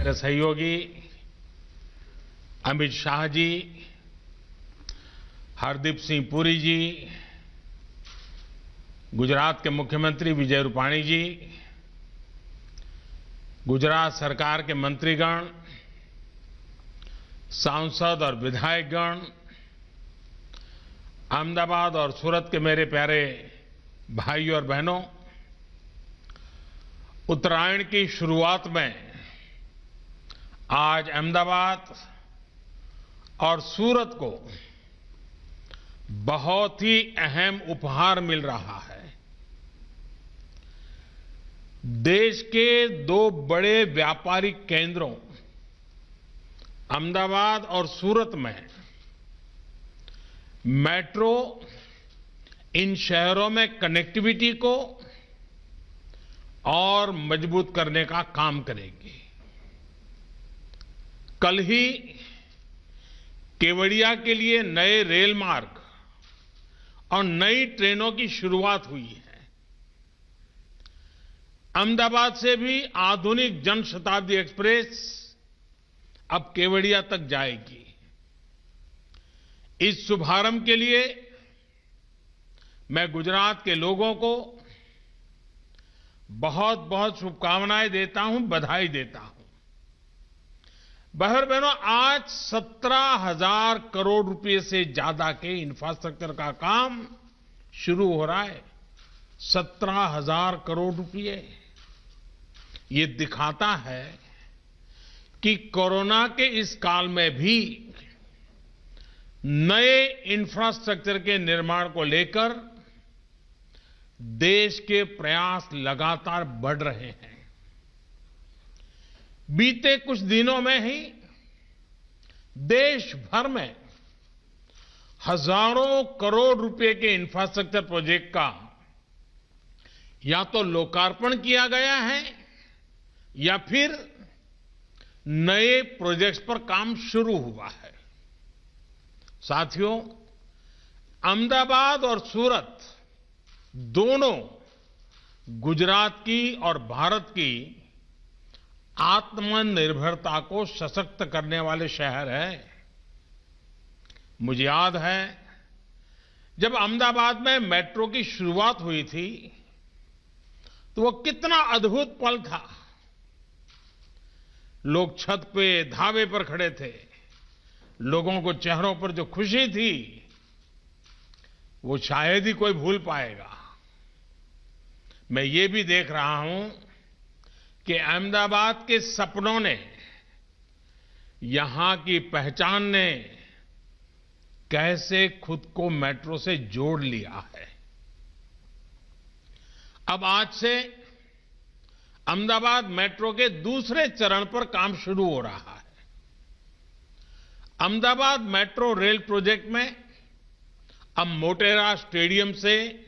मेरे सहयोगी अमित शाह जी, हरदीप सिंह पुरी जी, गुजरात के मुख्यमंत्री विजय रूपाणी जी, गुजरात सरकार के मंत्रीगण, सांसद और विधायकगण, अहमदाबाद और सूरत के मेरे प्यारे भाई और बहनों, उत्तरायण की शुरुआत में आज अहमदाबाद और सूरत को बहुत ही अहम उपहार मिल रहा है। देश के दो बड़े व्यापारिक केंद्रों अहमदाबाद और सूरत में मेट्रो इन शहरों में कनेक्टिविटी को और मजबूत करने का काम करेगी। कल ही केवड़िया के लिए नए रेल मार्ग और नई ट्रेनों की शुरुआत हुई है। अहमदाबाद से भी आधुनिक जनशताब्दी एक्सप्रेस अब केवड़िया तक जाएगी। इस शुभारंभ के लिए मैं गुजरात के लोगों को बहुत बहुत शुभकामनाएं देता हूं, बधाई देता हूं। बहनों, आज 17,000 करोड़ रुपए से ज्यादा के इंफ्रास्ट्रक्चर का काम शुरू हो रहा है। 17,000 करोड़ रुपए। ये दिखाता है कि कोरोना के इस काल में भी नए इंफ्रास्ट्रक्चर के निर्माण को लेकर देश के प्रयास लगातार बढ़ रहे हैं। बीते कुछ दिनों में ही देश भर में हजारों करोड़ रुपए के इंफ्रास्ट्रक्चर प्रोजेक्ट का या तो लोकार्पण किया गया है या फिर नए प्रोजेक्ट्स पर काम शुरू हुआ है। साथियों, अहमदाबाद और सूरत दोनों गुजरात की और भारत की आत्मनिर्भरता को सशक्त करने वाले शहर हैं। मुझे याद है जब अहमदाबाद में मेट्रो की शुरुआत हुई थी तो वो कितना अद्भुत पल था। लोग छत पे धाबे पर खड़े थे। लोगों को चेहरों पर जो खुशी थी वो शायद ही कोई भूल पाएगा। मैं ये भी देख रहा हूं कि अहमदाबाद के सपनों ने, यहां की पहचान ने कैसे खुद को मेट्रो से जोड़ लिया है। अब आज से अहमदाबाद मेट्रो के दूसरे चरण पर काम शुरू हो रहा है। अहमदाबाद मेट्रो रेल प्रोजेक्ट में अब मोटेरा स्टेडियम से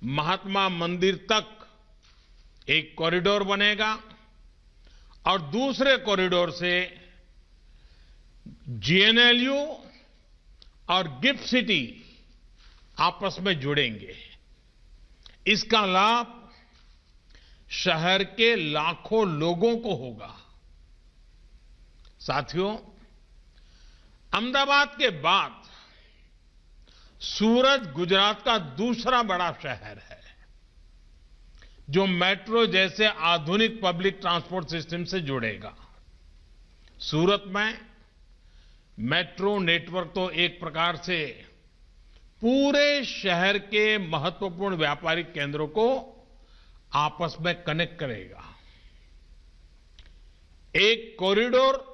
महात्मा मंदिर तक एक कॉरिडोर बनेगा और दूसरे कॉरिडोर से जीएनएलयू और गिफ्ट सिटी आपस में जुड़ेंगे। इसका लाभ शहर के लाखों लोगों को होगा। साथियों, अहमदाबाद के बाद सूरत गुजरात का दूसरा बड़ा शहर है जो मेट्रो जैसे आधुनिक पब्लिक ट्रांसपोर्ट सिस्टम से जुड़ेगा। सूरत में मेट्रो नेटवर्क तो एक प्रकार से पूरे शहर के महत्वपूर्ण व्यापारिक केंद्रों को आपस में कनेक्ट करेगा। एक कॉरिडोर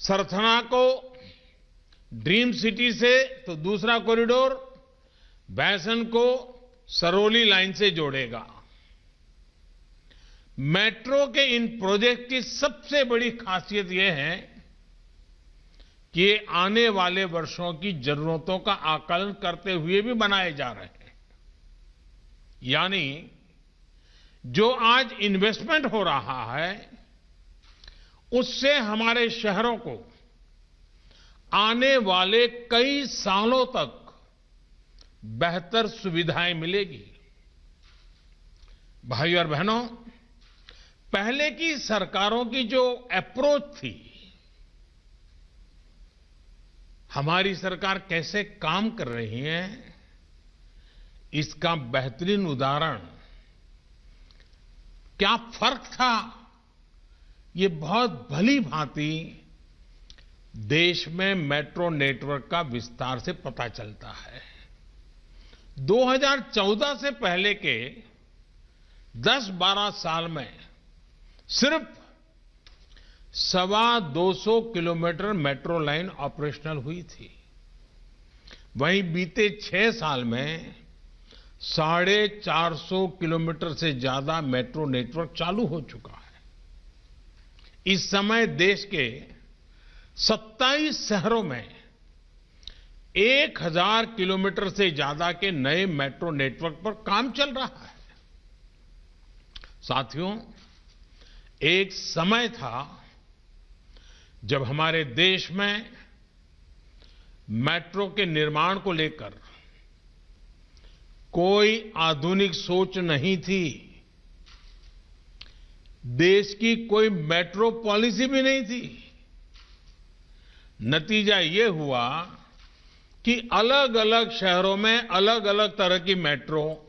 सरथना को ड्रीम सिटी से तो दूसरा कॉरिडोर भैसन को सरौली लाइन से जोड़ेगा। मेट्रो के इन प्रोजेक्ट की सबसे बड़ी खासियत यह है कि ये आने वाले वर्षों की जरूरतों का आकलन करते हुए भी बनाए जा रहे हैं। यानी जो आज इन्वेस्टमेंट हो रहा है उससे हमारे शहरों को आने वाले कई सालों तक बेहतर सुविधाएं मिलेगी। भाई और बहनों, पहले की सरकारों की जो अप्रोच थी, हमारी सरकार कैसे काम कर रही है, इसका बेहतरीन उदाहरण क्या फर्क था, ये बहुत भली भांति देश में मेट्रो नेटवर्क का विस्तार से पता चलता है। 2014 से पहले के 10-12 साल में सिर्फ 250 किलोमीटर मेट्रो लाइन ऑपरेशनल हुई थी। वहीं बीते 6 साल में 450 किलोमीटर से ज्यादा मेट्रो नेटवर्क चालू हो चुका है। इस समय देश के 27 शहरों में 1000 किलोमीटर से ज्यादा के नए मेट्रो नेटवर्क पर काम चल रहा है। साथियों, एक समय था जब हमारे देश में मेट्रो के निर्माण को लेकर कोई आधुनिक सोच नहीं थी। देश की कोई मेट्रो पॉलिसी भी नहीं थी। नतीजा ये हुआ कि अलग अलग शहरों में अलग अलग तरह की मेट्रो,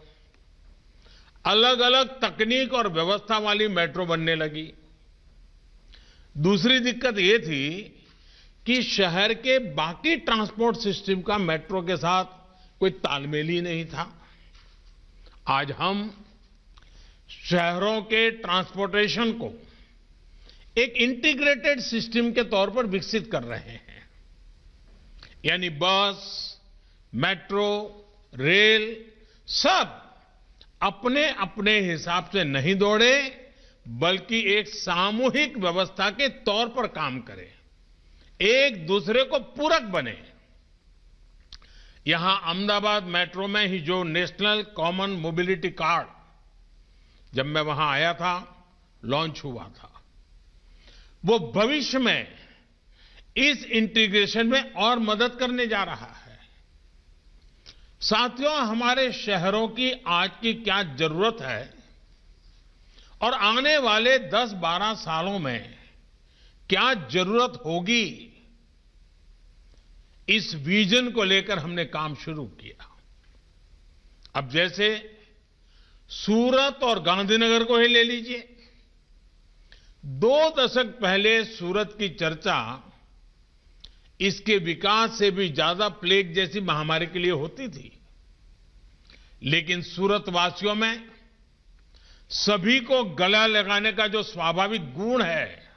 अलग अलग तकनीक और व्यवस्था वाली मेट्रो बनने लगी। दूसरी दिक्कत ये थी कि शहर के बाकी ट्रांसपोर्ट सिस्टम का मेट्रो के साथ कोई तालमेल ही नहीं था। आज हम शहरों के ट्रांसपोर्टेशन को एक इंटीग्रेटेड सिस्टम के तौर पर विकसित कर रहे हैं। यानी बस, मेट्रो, रेल सब अपने अपने हिसाब से नहीं दौड़े, बल्कि एक सामूहिक व्यवस्था के तौर पर काम करें, एक दूसरे को पूरक बने। यहां अहमदाबाद मेट्रो में ही जो नेशनल कॉमन मोबिलिटी कार्ड, जब मैं वहां आया था, लॉन्च हुआ था, वो भविष्य में इस इंटीग्रेशन में और मदद करने जा रहा है। साथियों, हमारे शहरों की आज की क्या जरूरत है और आने वाले 10-12 सालों में क्या जरूरत होगी, इस विजन को लेकर हमने काम शुरू किया। अब जैसे सूरत और गांधीनगर को ही ले लीजिए। 2 दशक पहले सूरत की चर्चा इसके विकास से भी ज्यादा प्लेग जैसी महामारी के लिए होती थी। लेकिन सूरत वासियों में सभी को गला लगाने का जो स्वाभाविक गुण है,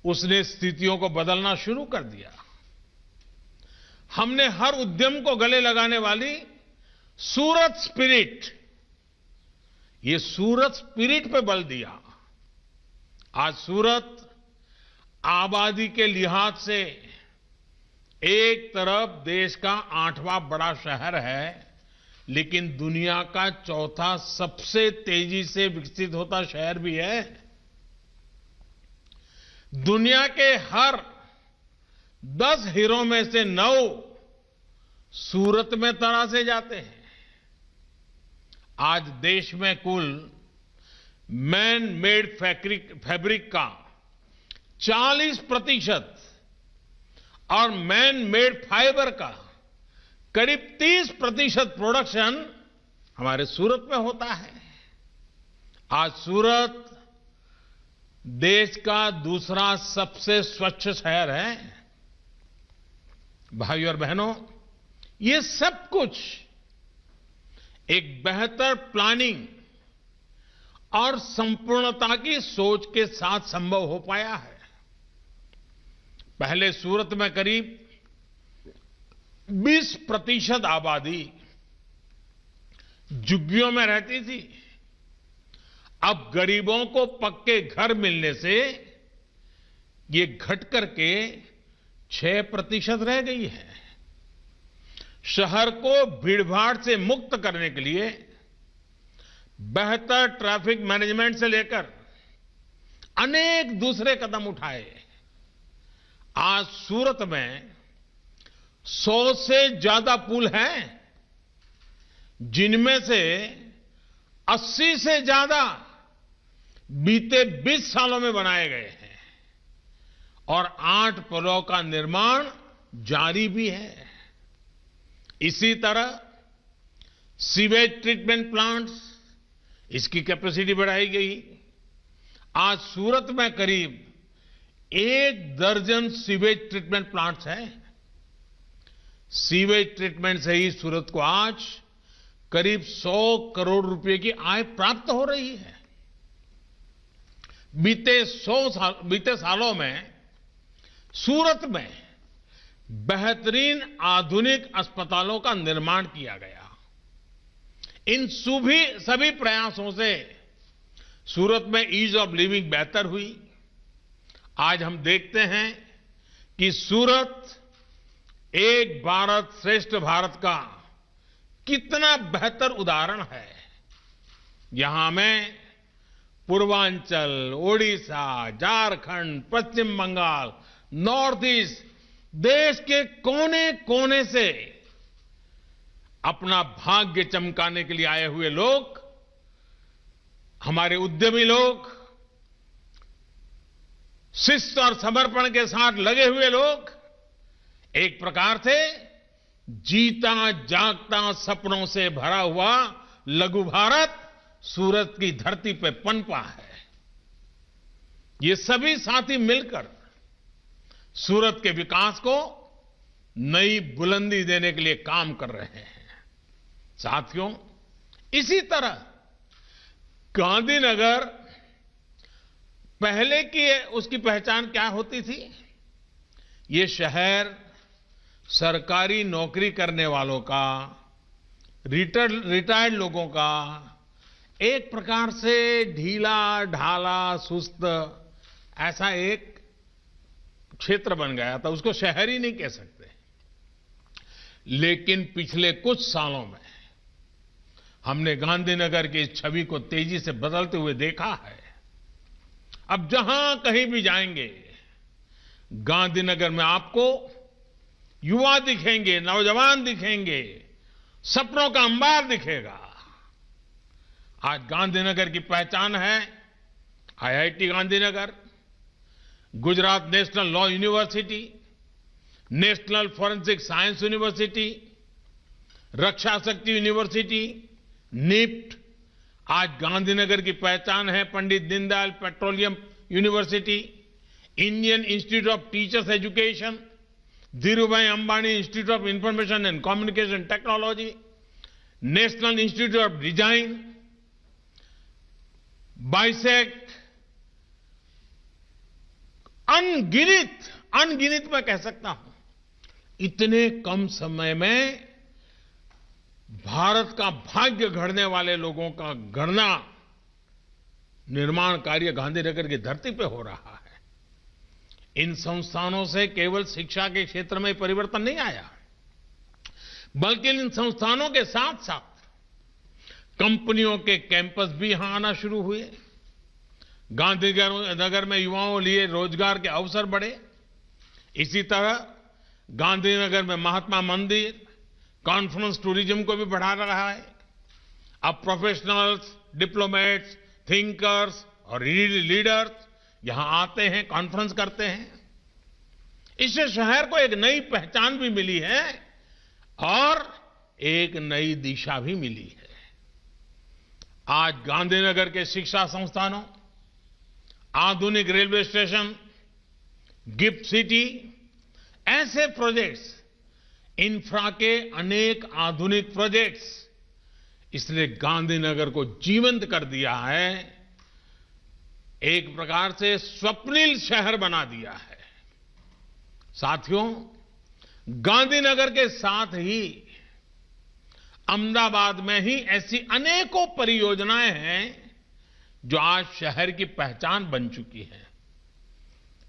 उसने स्थितियों को बदलना शुरू कर दिया। हमने हर उद्यम को गले लगाने वाली सूरत स्पिरिट, ये सूरत स्पिरिट पे बल दिया। आज सूरत आबादी के लिहाज से एक तरफ देश का 8वां बड़ा शहर है, लेकिन दुनिया का 4था सबसे तेजी से विकसित होता शहर भी है। दुनिया के हर 10 हीरो में से 9 सूरत में तरासे जाते हैं। आज देश में कुल मैन मेड फैब्रिक का 40% और मैन मेड फाइबर का करीब 30% प्रोडक्शन हमारे सूरत में होता है। आज सूरत देश का दूसरा सबसे स्वच्छ शहर है। भाइयों और बहनों, ये सब कुछ एक बेहतर प्लानिंग और संपूर्णता की सोच के साथ संभव हो पाया है। पहले सूरत में करीब 20% आबादी झुग्गियों में रहती थी। अब गरीबों को पक्के घर मिलने से ये घट करके 6% रह गई है। शहर को भीड़भाड़ से मुक्त करने के लिए बेहतर ट्रैफिक मैनेजमेंट से लेकर अनेक दूसरे कदम उठाए। आज सूरत में 100 से ज्यादा पुल हैं, जिनमें से 80 से ज्यादा बीते 20 सालों में बनाए गए हैं और 8 पुलों का निर्माण जारी भी है। इसी तरह सीवेज ट्रीटमेंट प्लांट्स, इसकी कैपेसिटी बढ़ाई गई। आज सूरत में करीब 1 दर्जन सीवेज ट्रीटमेंट प्लांट्स हैं। सीवेज ट्रीटमेंट से ही सूरत को आज करीब 100 करोड़ रुपए की आय प्राप्त हो रही है। बीते सालों में सूरत में बेहतरीन आधुनिक अस्पतालों का निर्माण किया गया। इन सभी प्रयासों से सूरत में ईज ऑफ लिविंग बेहतर हुई। आज हम देखते हैं कि सूरत एक भारत श्रेष्ठ भारत का कितना बेहतर उदाहरण है। यहां में पूर्वांचल, ओडिशा, झारखंड, पश्चिम बंगाल, नॉर्थ ईस्ट, देश के कोने कोने से अपना भाग्य चमकाने के लिए आए हुए लोग, हमारे उद्यमी लोग, शिस्त और समर्पण के साथ लगे हुए लोग, एक प्रकार से जीता जागता सपनों से भरा हुआ लघु भारत सूरत की धरती पर पनपा है। ये सभी साथी मिलकर सूरत के विकास को नई बुलंदी देने के लिए काम कर रहे हैं। साथियों, इसी तरह गांधीनगर पहले की उसकी पहचान क्या होती थी? ये शहर सरकारी नौकरी करने वालों का, रिटायर्ड लोगों का एक प्रकार से ढीला ढाला सुस्त ऐसा एक क्षेत्र बन गया था। उसको शहर ही नहीं कह सकते। लेकिन पिछले कुछ सालों में हमने गांधीनगर की इस छवि को तेजी से बदलते हुए देखा है। अब जहां कहीं भी जाएंगे, गांधीनगर में आपको युवा दिखेंगे, नौजवान दिखेंगे, सपनों का अंबार दिखेगा। आज गांधीनगर की पहचान है IIT Gandhinagar, Gujarat national law university, national forensic science university, Raksha Shakti university, NIFT. आज गांधीनगर की पहचान है Pandit Deendayal petroleum university, Indian institute of teachers education, Dhirubhai Ambani institute of information and communication technology, national institute of design, बाइसेक्ट। अनगिनत मैं कह सकता हूं। इतने कम समय में भारत का भाग्य गढ़ने वाले लोगों का गढ़ना, निर्माण कार्य गांधीनगर की धरती पे हो रहा है। इन संस्थानों से केवल शिक्षा के क्षेत्र में परिवर्तन नहीं आया, बल्कि इन संस्थानों के साथ साथ कंपनियों के कैंपस भी यहां आना शुरू हुए। गांधीनगर में युवाओं लिए रोजगार के अवसर बढ़े। इसी तरह गांधीनगर में महात्मा मंदिर कॉन्फ्रेंस टूरिज्म को भी बढ़ा रहा है। अब प्रोफेशनल्स, डिप्लोमेट्स, थिंकर्स और लीडर्स यहां आते हैं, कॉन्फ्रेंस करते हैं। इससे शहर को एक नई पहचान भी मिली है और एक नई दिशा भी मिली है। आज गांधीनगर के शिक्षा संस्थानों, आधुनिक रेलवे स्टेशन, गिफ्ट सिटी, ऐसे प्रोजेक्ट्स, इंफ्रा के अनेक आधुनिक प्रोजेक्ट्स, इसने गांधीनगर को जीवंत कर दिया है। एक प्रकार से स्वप्निल शहर बना दिया है। साथियों, गांधीनगर के साथ ही अहमदाबाद में ही ऐसी अनेकों परियोजनाएं हैं जो आज शहर की पहचान बन चुकी है।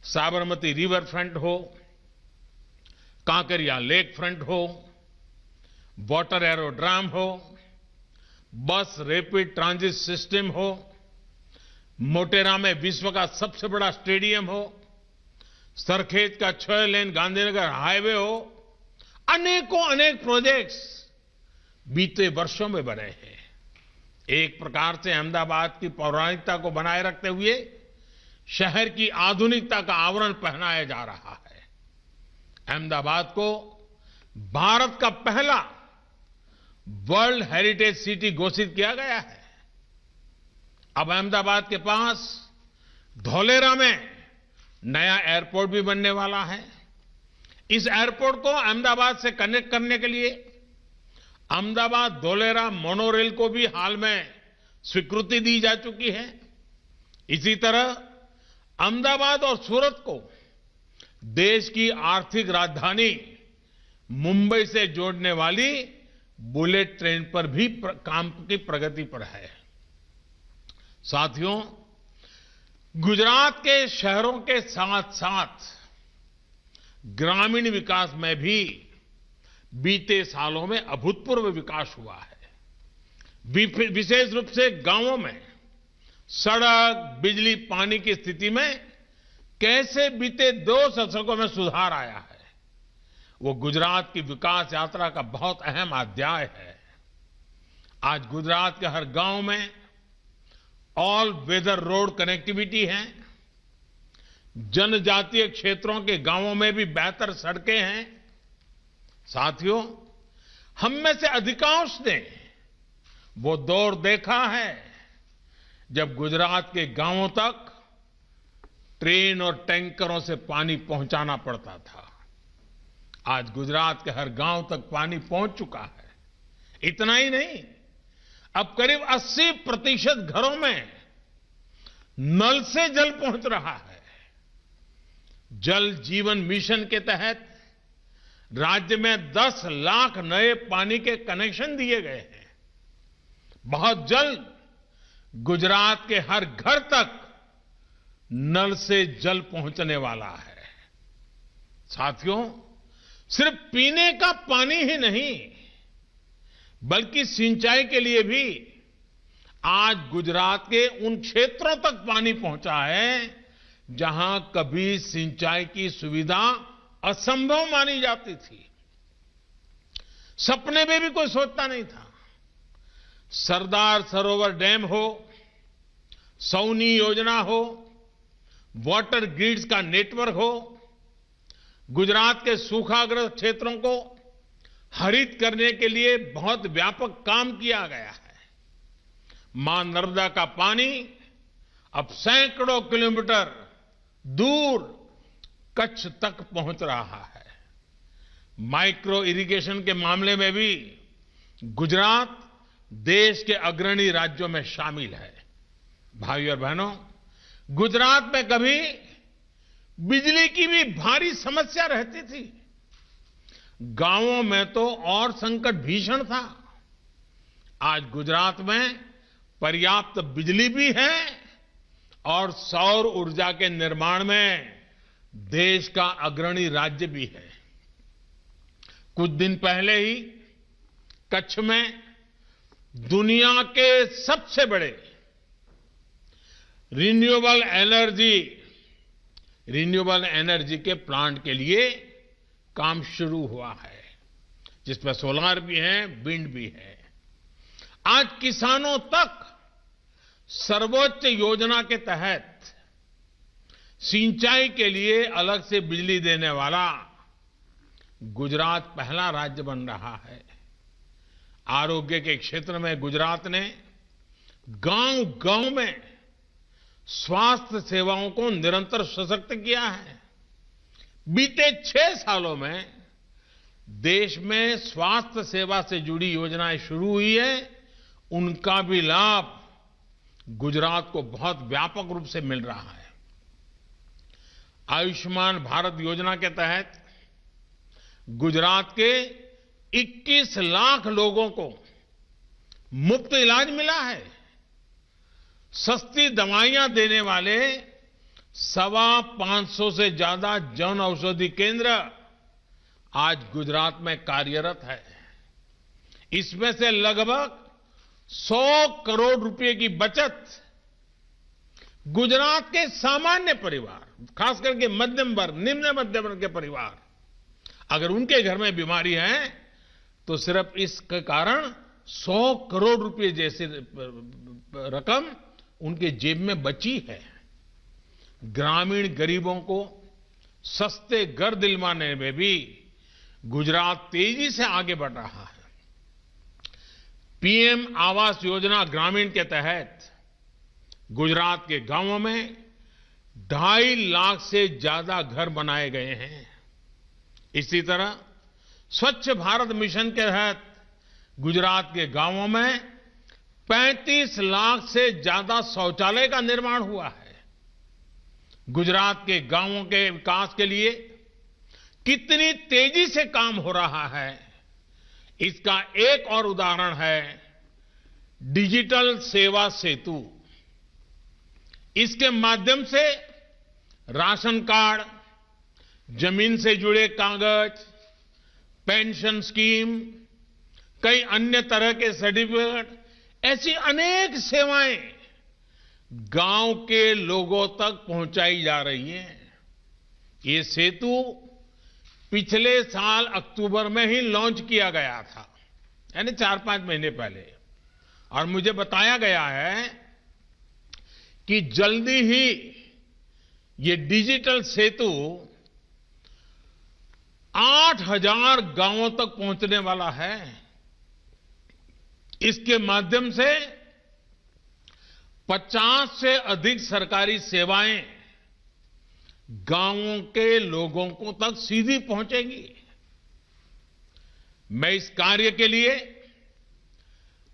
साबरमती रिवर फ्रंट हो, कांकरिया लेक फ्रंट हो, वाटर एरोड्राम हो, बस रैपिड ट्रांजिट सिस्टम हो, मोटेरा में विश्व का सबसे बड़ा स्टेडियम हो, सरखेज का 6 लेन गांधीनगर हाईवे हो, अनेक प्रोजेक्ट्स बीते वर्षों में बने हैं। एक प्रकार से अहमदाबाद की पौराणिकता को बनाए रखते हुए शहर की आधुनिकता का आवरण पहनाया जा रहा है। अहमदाबाद को भारत का पहला वर्ल्ड हेरिटेज सिटी घोषित किया गया है। अब अहमदाबाद के पास धौलेरा में नया एयरपोर्ट भी बनने वाला है। इस एयरपोर्ट को अहमदाबाद से कनेक्ट करने के लिए अहमदाबाद धौलेरा मोनोरेल को भी हाल में स्वीकृति दी जा चुकी है। इसी तरह अहमदाबाद और सूरत को देश की आर्थिक राजधानी मुंबई से जोड़ने वाली बुलेट ट्रेन पर भी काम की प्रगति पर है। साथियों, गुजरात के शहरों के साथ साथ ग्रामीण विकास में भी बीते सालों में अभूतपूर्व विकास हुआ है। विशेष रूप से गांवों में सड़क, बिजली, पानी की स्थिति में कैसे बीते 2 दशकों में सुधार आया है, वो गुजरात की विकास यात्रा का बहुत अहम अध्याय है। आज गुजरात के हर गांव में ऑल वेदर रोड कनेक्टिविटी है। जनजातीय क्षेत्रों के गांवों में भी बेहतर सड़कें हैं। साथियों, हम में से अधिकांश ने वो दौर देखा है जब गुजरात के गांवों तक ट्रेन और टैंकरों से पानी पहुंचाना पड़ता था। आज गुजरात के हर गांव तक पानी पहुंच चुका है। इतना ही नहीं, अब करीब 80% घरों में नल से जल पहुंच रहा है। जल जीवन मिशन के तहत राज्य में 10 लाख नए पानी के कनेक्शन दिए गए हैं। बहुत जल्द गुजरात के हर घर तक नल से जल पहुंचने वाला है। साथियों, सिर्फ पीने का पानी ही नहीं, बल्कि सिंचाई के लिए भी आज गुजरात के उन क्षेत्रों तक पानी पहुंचा है जहां कभी सिंचाई की सुविधा असंभव मानी जाती थी। सपने में भी कोई सोचता नहीं था। सरदार सरोवर डैम हो, सौनी योजना हो, वाटर ग्रिड्स का नेटवर्क हो, गुजरात के सूखाग्रस्त क्षेत्रों को हरित करने के लिए बहुत व्यापक काम किया गया है। मां नर्मदा का पानी अब सैकड़ों किलोमीटर दूर कच्छ तक पहुंच रहा है। माइक्रो इरिगेशन के मामले में भी गुजरात देश के अग्रणी राज्यों में शामिल है। भाइयों और बहनों, गुजरात में कभी बिजली की भी भारी समस्या रहती थी। गांवों में तो और संकट भीषण था। आज गुजरात में पर्याप्त बिजली भी है और सौर ऊर्जा के निर्माण में देश का अग्रणी राज्य भी है। कुछ दिन पहले ही कच्छ में दुनिया के सबसे बड़े रिन्यूएबल एनर्जी के प्लांट के लिए काम शुरू हुआ है, जिसमें सोलार भी है, विंड भी है। आज किसानों तक सर्वोच्च योजना के तहत सिंचाई के लिए अलग से बिजली देने वाला गुजरात पहला राज्य बन रहा है। आरोग्य के क्षेत्र में गुजरात ने गांव-गांव में स्वास्थ्य सेवाओं को निरंतर सशक्त किया है। बीते 6 सालों में देश में स्वास्थ्य सेवा से जुड़ी योजनाएं शुरू हुई है, उनका भी लाभ गुजरात को बहुत व्यापक रूप से मिल रहा है। आयुष्मान भारत योजना के तहत गुजरात के 21 लाख लोगों को मुफ्त इलाज मिला है। सस्ती दवाइयां देने वाले 525 से ज्यादा जन औषधि केंद्र आज गुजरात में कार्यरत है। इसमें से लगभग 100 करोड़ रुपए की बचत गुजरात के सामान्य परिवार, खास करके मध्यम वर्ग, निम्न मध्यम वर्ग के परिवार, अगर उनके घर में बीमारी है तो सिर्फ इसके कारण 100 करोड़ रुपए जैसी रकम उनके जेब में बची है। ग्रामीण गरीबों को सस्ते घर दिलवाने में भी गुजरात तेजी से आगे बढ़ रहा है। पीएम आवास योजना ग्रामीण के तहत गुजरात के गांवों में 2.5 लाख से ज्यादा घर बनाए गए हैं। इसी तरह स्वच्छ भारत मिशन के तहत गुजरात के गांवों में 35 लाख से ज्यादा शौचालय का निर्माण हुआ है। गुजरात के गांवों के विकास के लिए कितनी तेजी से काम हो रहा है, इसका एक और उदाहरण है डिजिटल सेवा सेतु। इसके माध्यम से राशन कार्ड, जमीन से जुड़े कागज, पेंशन स्कीम, कई अन्य तरह के सर्टिफिकेट, ऐसी अनेक सेवाएं गांव के लोगों तक पहुंचाई जा रही हैं। ये सेतु पिछले साल अक्टूबर में ही लॉन्च किया गया था, यानी 4-5 महीने पहले, और मुझे बताया गया है कि जल्दी ही ये डिजिटल सेतु 8,000 गांवों तक पहुंचने वाला है। इसके माध्यम से 50 से अधिक सरकारी सेवाएं गांवों के लोगों को तक सीधी पहुंचेगी। मैं इस कार्य के लिए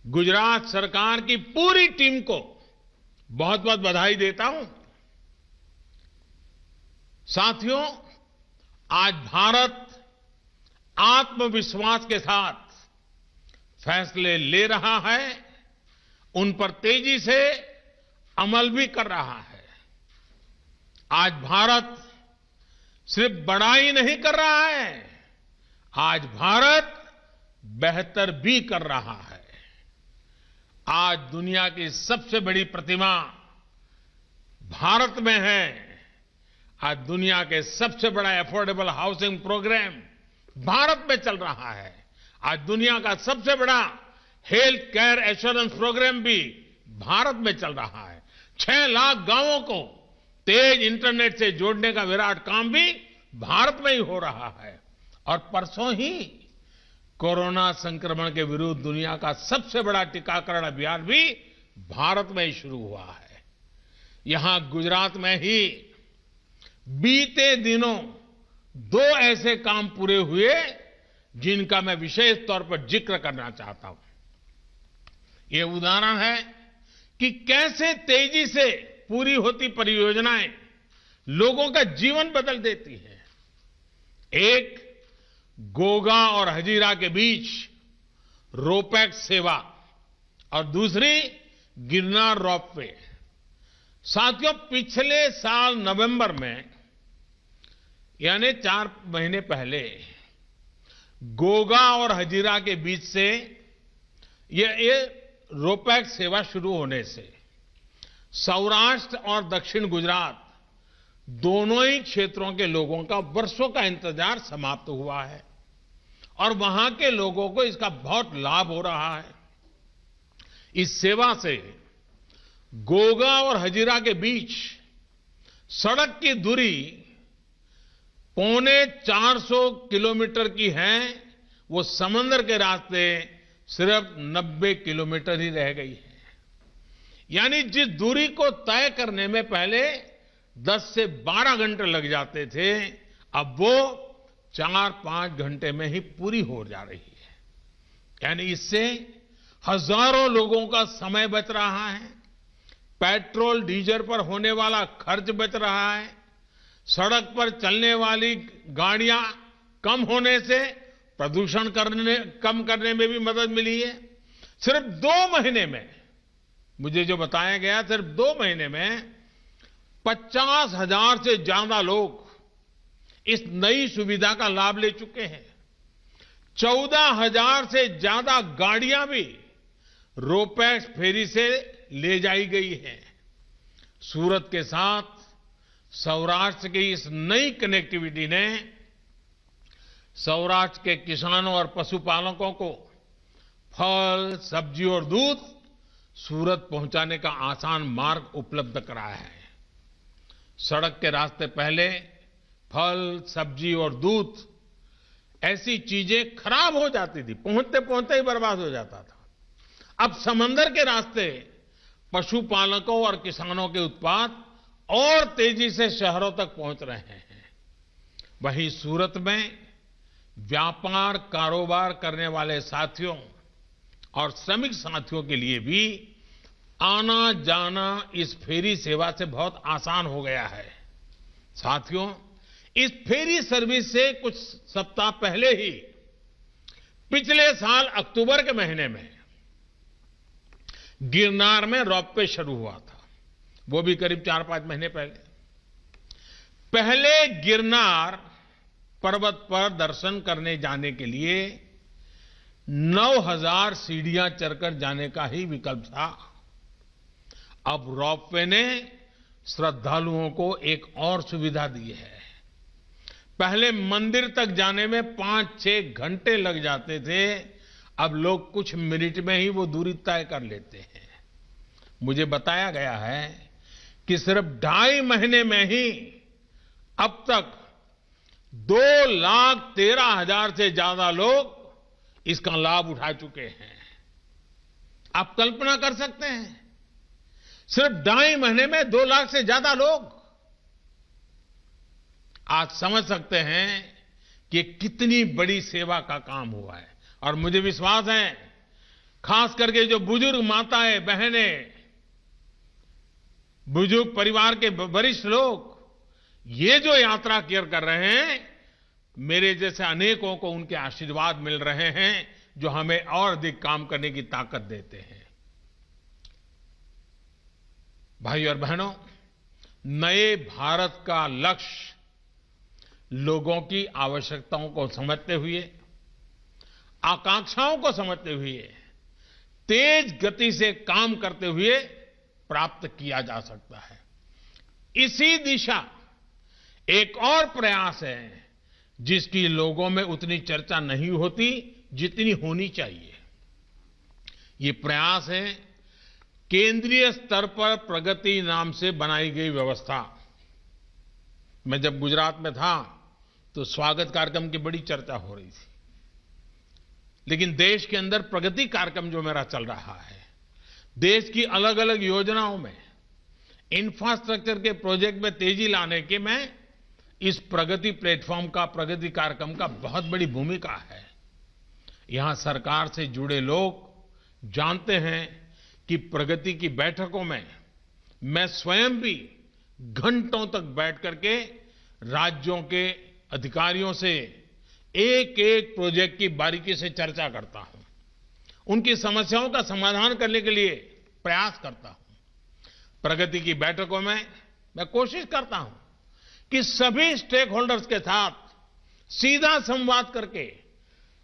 गुजरात सरकार की पूरी टीम को बहुत बहुत बधाई देता हूं। साथियों, आज भारत आत्मविश्वास के साथ फैसले ले रहा है, उन पर तेजी से अमल भी कर रहा है। आज भारत सिर्फ बड़ाई नहीं कर रहा है, आज भारत बेहतर भी कर रहा है। आज दुनिया की सबसे बड़ी प्रतिमा भारत में है। आज दुनिया के सबसे बड़ा अफोर्डेबल हाउसिंग प्रोग्राम भारत में चल रहा है। आज दुनिया का सबसे बड़ा हेल्थ केयर एश्योरेंस प्रोग्राम भी भारत में चल रहा है। 6 लाख गांवों को तेज इंटरनेट से जोड़ने का विराट काम भी भारत में ही हो रहा है। और परसों ही कोरोना संक्रमण के विरुद्ध दुनिया का सबसे बड़ा टीकाकरण अभियान भी भारत में ही शुरू हुआ है। यहां गुजरात में ही बीते दिनों 2 ऐसे काम पूरे हुए जिनका मैं विशेष तौर पर जिक्र करना चाहता हूं। ये उदाहरण है कि कैसे तेजी से पूरी होती परियोजनाएं लोगों का जीवन बदल देती हैं। एक गोगा और हजीरा के बीच रोपैक्स सेवा और दूसरी गिरनार रोपवे। साथियों, पिछले साल नवंबर में, यानी 4 महीने पहले, गोगा और हजीरा के बीच से ये रोपैक्स सेवा शुरू होने से सौराष्ट्र और दक्षिण गुजरात दोनों ही क्षेत्रों के लोगों का वर्षों का इंतजार समाप्त हुआ है और वहां के लोगों को इसका बहुत लाभ हो रहा है। इस सेवा से गोगा और हजीरा के बीच सड़क की दूरी 450 किलोमीटर की है, वो समंदर के रास्ते सिर्फ 90 किलोमीटर ही रह गई है। यानी जिस दूरी को तय करने में पहले 10 से 12 घंटे लग जाते थे, अब वो 4-5 घंटे में ही पूरी हो जा रही है। यानी इससे हजारों लोगों का समय बच रहा है, पेट्रोल डीजल पर होने वाला खर्च बच रहा है, सड़क पर चलने वाली गाड़ियां कम होने से प्रदूषण कम करने में भी मदद मिली है। सिर्फ 2 महीने में, मुझे जो बताया गया, सिर्फ 2 महीने में 50,000 से ज्यादा लोग इस नई सुविधा का लाभ ले चुके हैं। 14,000 से ज्यादा गाड़ियां भी रोपैक्स फेरी से ले जाई गई हैं। सूरत के साथ सौराष्ट्र की इस नई कनेक्टिविटी ने सौराष्ट्र के किसानों और पशुपालकों को फल, सब्जी और दूध सूरत पहुंचाने का आसान मार्ग उपलब्ध कराया है। सड़क के रास्ते पहले फल, सब्जी और दूध ऐसी चीजें खराब हो जाती थी, पहुंचते पहुंचते ही बर्बाद हो जाता था। अब समंदर के रास्ते पशुपालकों और किसानों के उत्पाद और तेजी से शहरों तक पहुंच रहे हैं। वहीं सूरत में व्यापार कारोबार करने वाले साथियों और श्रमिक साथियों के लिए भी आना जाना इस फेरी सेवा से बहुत आसान हो गया है। साथियों, इस फेरी सर्विस से कुछ सप्ताह पहले ही पिछले साल अक्टूबर के महीने में गिरनार में रोपवे शुरू हुआ था, वो भी करीब 4-5 महीने पहले। पहले गिरनार पर्वत पर दर्शन करने जाने के लिए 9,000 सीढ़ियां चढ़कर जाने का ही विकल्प था। अब रोपवे ने श्रद्धालुओं को एक और सुविधा दी है। पहले मंदिर तक जाने में 5-6 घंटे लग जाते थे, अब लोग कुछ मिनट में ही वो दूरी तय कर लेते हैं। मुझे बताया गया है कि सिर्फ 2.5 महीने में ही अब तक 2,13,000 से ज्यादा लोग इसका लाभ उठा चुके हैं। आप कल्पना कर सकते हैं, सिर्फ 2.5 महीने में 2 लाख से ज्यादा लोग। आज समझ सकते हैं कि कितनी बड़ी सेवा का काम हुआ है। और मुझे विश्वास है, खास करके जो बुजुर्ग माताएं, बहनें, बुजुर्ग परिवार के वरिष्ठ लोग ये जो यात्रा कर रहे हैं, मेरे जैसे अनेकों को उनके आशीर्वाद मिल रहे हैं, जो हमें और अधिक काम करने की ताकत देते हैं। भाइयों और बहनों, नए भारत का लक्ष्य लोगों की आवश्यकताओं को समझते हुए, आकांक्षाओं को समझते हुए, तेज गति से काम करते हुए प्राप्त किया जा सकता है। इसी दिशा एक और प्रयास है जिसकी लोगों में उतनी चर्चा नहीं होती जितनी होनी चाहिए। ये प्रयास है केंद्रीय स्तर पर प्रगति नाम से बनाई गई व्यवस्था। मैं जब गुजरात में था तो स्वागत कार्यक्रम की बड़ी चर्चा हो रही थी, लेकिन देश के अंदर प्रगति कार्यक्रम जो मेरा चल रहा है, देश की अलग अलग योजनाओं में, इंफ्रास्ट्रक्चर के प्रोजेक्ट में तेजी लाने के में इस प्रगति प्लेटफॉर्म का, प्रगति कार्यक्रम का बहुत बड़ी भूमिका है। यहां सरकार से जुड़े लोग जानते हैं कि प्रगति की बैठकों में मैं स्वयं भी घंटों तक बैठ करके राज्यों के अधिकारियों से एक एक प्रोजेक्ट की बारीकी से चर्चा करता हूं, उनकी समस्याओं का समाधान करने के लिए प्रयास करता हूं। प्रगति की बैठकों में मैं कोशिश करता हूं कि सभी स्टेक होल्डर्स के साथ सीधा संवाद करके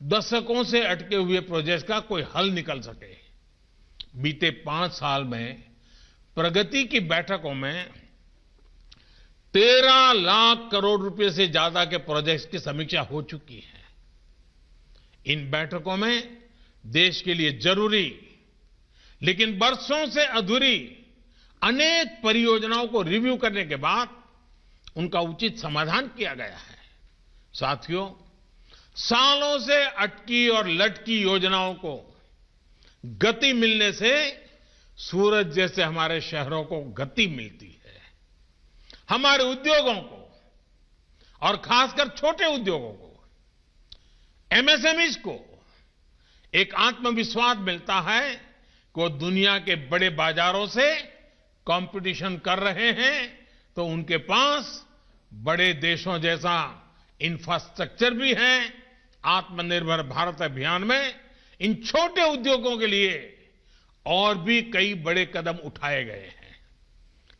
दशकों से अटके हुए प्रोजेक्ट का कोई हल निकल सके। बीते 5 साल में प्रगति की बैठकों में 13 लाख करोड़ रुपए से ज्यादा के प्रोजेक्ट्स की समीक्षा हो चुकी है। इन बैठकों में देश के लिए जरूरी लेकिन वर्षों से अधूरी अनेक परियोजनाओं को रिव्यू करने के बाद उनका उचित समाधान किया गया है। साथियों, सालों से अटकी और लटकी योजनाओं को गति मिलने से सूरत जैसे हमारे शहरों को गति मिलती है। हमारे उद्योगों को और खासकर छोटे उद्योगों को, एमएसएमईज को एक आत्मविश्वास मिलता है कि वो दुनिया के बड़े बाजारों से कंपटीशन कर रहे हैं तो उनके पास बड़े देशों जैसा इंफ्रास्ट्रक्चर भी है। आत्मनिर्भर भारत अभियान में इन छोटे उद्योगों के लिए और भी कई बड़े कदम उठाए गए हैं।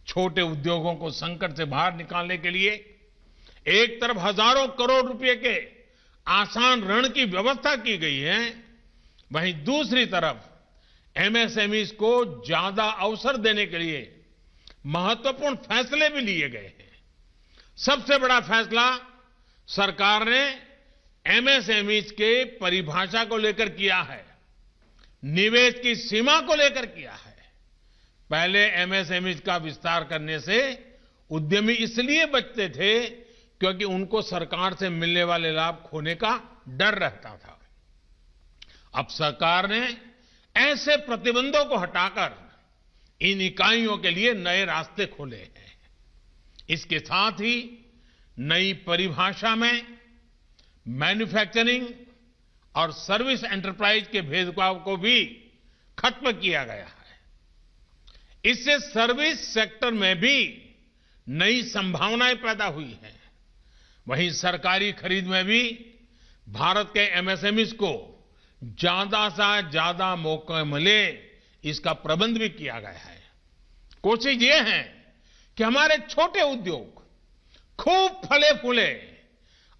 छोटे उद्योगों को संकट से बाहर निकालने के लिए एक तरफ हजारों करोड़ रुपए के आसान ऋण की व्यवस्था की गई है, वहीं दूसरी तरफ एमएसएमईज को ज्यादा अवसर देने के लिए महत्वपूर्ण फैसले भी लिए गए हैं। सबसे बड़ा फैसला सरकार ने एमएसएमईज के परिभाषा को लेकर किया है। निवेश की सीमा को लेकर किया है। पहले एमएसएमई का विस्तार करने से उद्यमी इसलिए बचते थे क्योंकि उनको सरकार से मिलने वाले लाभ खोने का डर रहता था। अब सरकार ने ऐसे प्रतिबंधों को हटाकर इन इकाइयों के लिए नए रास्ते खोले हैं। इसके साथ ही नई परिभाषा में मैन्युफैक्चरिंग और सर्विस एंटरप्राइज के भेदभाव को भी खत्म किया गया है। इससे सर्विस सेक्टर में भी नई संभावनाएं पैदा हुई हैं। वहीं सरकारी खरीद में भी भारत के एमएसएमईज को ज्यादा से ज्यादा मौके मिले, इसका प्रबंध भी किया गया है। कोशिश ये है कि हमारे छोटे उद्योग खूब फले फूले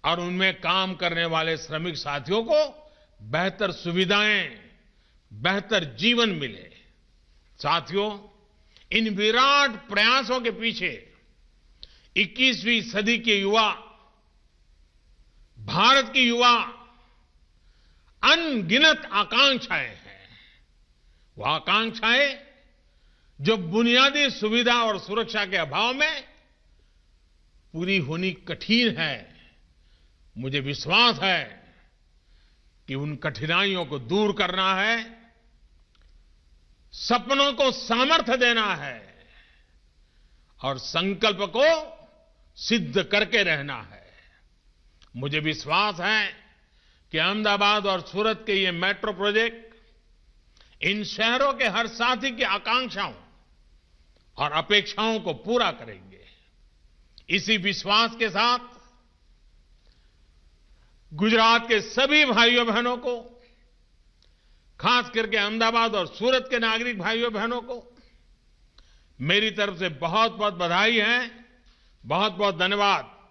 और उनमें काम करने वाले श्रमिक साथियों को बेहतर सुविधाएं, बेहतर जीवन मिले। साथियों, इन विराट प्रयासों के पीछे 21वीं सदी के युवा, भारत की युवा अनगिनत आकांक्षाएं हैं। वो आकांक्षाएं जो बुनियादी सुविधा और सुरक्षा के अभाव में पूरी होनी कठिन है। मुझे विश्वास है कि उन कठिनाइयों को दूर करना है, सपनों को सामर्थ्य देना है और संकल्प को सिद्ध करके रहना है। मुझे विश्वास है कि अहमदाबाद और सूरत के ये मेट्रो प्रोजेक्ट इन शहरों के हर साथी की आकांक्षाओं और अपेक्षाओं को पूरा करेंगे। इसी विश्वास के साथ गुजरात के सभी भाइयों बहनों को, खास करके अहमदाबाद और सूरत के नागरिक भाइयों बहनों को मेरी तरफ से बहुत बहुत बधाई है, बहुत बहुत धन्यवाद।